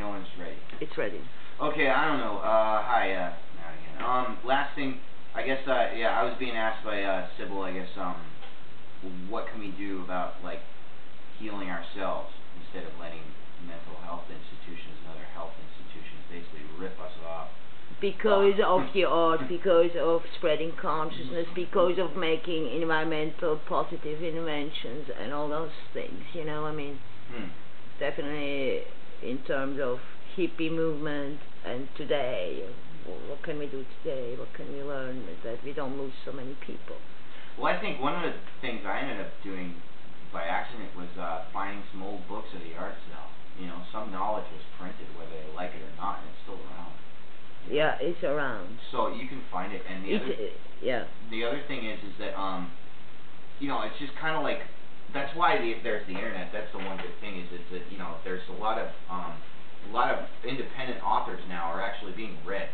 know when it's ready. It's ready. Okay, I don't know. Hi, now again. Last thing, I guess, yeah, I was being asked by, Sybil, I guess, what can we do about, like, healing ourselves instead of letting mental health institutions and other health institutions basically rip us off? Because of the art, because of spreading consciousness, because of making environmental positive inventions and all those things, you know, I mean, definitely in terms of hippie movement and today, what can we do today, what can we learn that we don't lose so many people? Well, I think one of the things I ended up doing by accident was finding some old books of the art sale. You know, some knowledge was printed whether they like it or not, and it's still around. Yeah, it's around. So you can find it, and the other thing is that you know, it's just kind of like, that's why there's the internet. That's the one good thing, is that you know, there's a lot of independent authors now are actually being read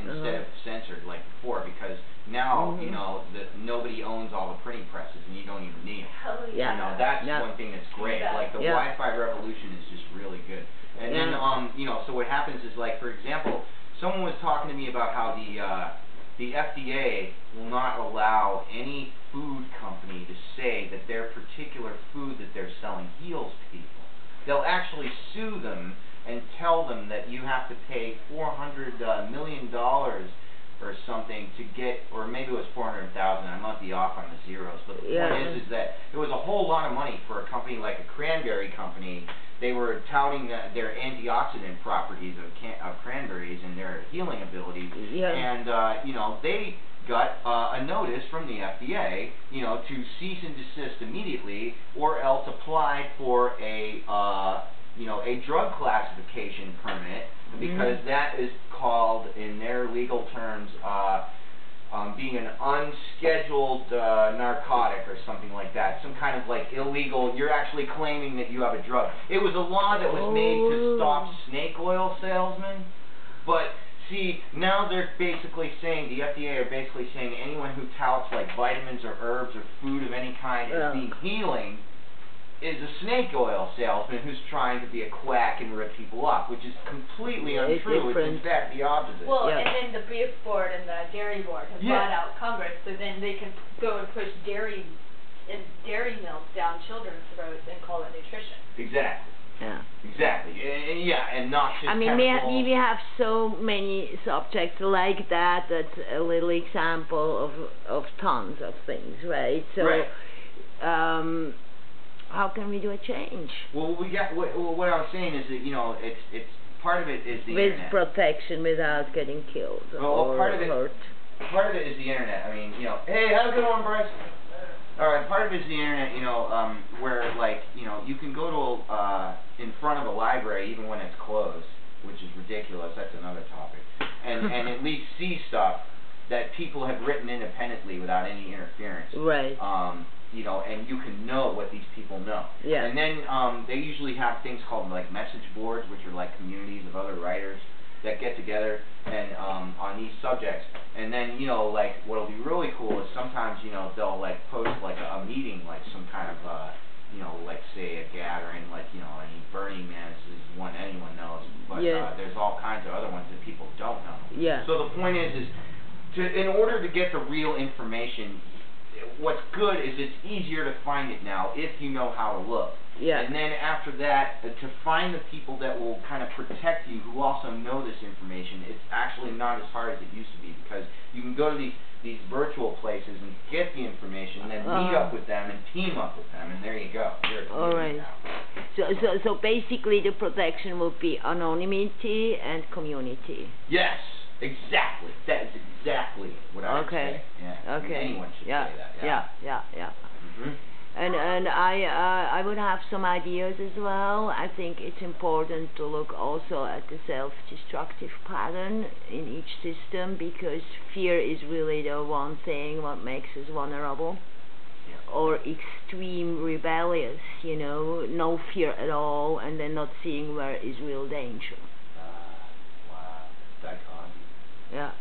instead of censored like before, because now you know that nobody owns all the printing presses, and you don't even need them. Yeah. You know, that's one thing that's great. Like the Wi-Fi revolution is just really good. And then you know, so what happens is, like, for example, someone was talking to me about how the FDA will not allow any food company to say that their particular food that they're selling heals people. They'll actually sue them and tell them that you have to pay $400 million or something to get, or maybe it was 400,000. I might be off on the zeros, but the point is that it was a whole lot of money for a company like a cranberry company. They were touting their antioxidant properties of cranberries and their healing abilities, and you know, they got a notice from the FDA, you know, to cease and desist immediately, or else apply for a you know, a drug classification permit, because that is called, in their legal terms, being an unscheduled narcotic or something like that. Some kind of, like, illegal, you're actually claiming that you have a drug. It was a law that was made to stop snake oil salesmen, but see, now they're basically saying, the FDA are basically saying, anyone who touts like vitamins or herbs or food of any kind as being healing is a snake oil salesman who's trying to be a quack and rip people off, which is completely untrue. It's in fact the opposite. Well, and then the beef board and the dairy board have bought out Congress, so then they can go and push dairy milk down children's throats and call it nutrition. Exactly. Yeah. Exactly. And noxious I mean, chemicals. we have so many subjects like that. That's a little example of tons of things, right? So, how can we do a change? Well, we got what I was saying is that, you know, it's part of it is the internet. With protection, without getting killed or hurt. Part of it is the internet. I mean, you know, hey, have a good one, Bryce. All right, part of it is the internet, you know, where, like, you know, you can go to in front of a library even when it's closed, which is ridiculous. That's another topic, and at least see stuff that people have written independently without any interference. Right. You know, and you can know what these people know. Yeah. And then they usually have things called, like, message boards, which are like communities of other writers that get together and on these subjects. And then, you know, like, what'll be really cool is sometimes, you know, they'll, like, post, like, a meeting, like some kind of you know, like, say a gathering, like, you know, I mean, Burning Man is one anyone knows, but there's all kinds of other ones that people don't know. Yeah. So the point is in order to get the real information, what's good is it's easier to find it now if you know how to look. Yeah. And then after that, to find the people that will kind of protect you who also know this information, it's actually not as hard as it used to be, because you can go to these virtual places and get the information and then meet up with them and team up with them, and there you go. All right. So basically the protection would be anonymity and community. Yes. Exactly. That is exactly what I would say. Yeah. Okay. Anyone should say that. Yeah. And I would have some ideas as well. I think it's important to look also at the self-destructive pattern in each system, because fear is really the one thing what makes us vulnerable. Or extreme rebellious, you know, no fear at all, and then not seeing where is real danger. Wow. Dichotomy. Yeah.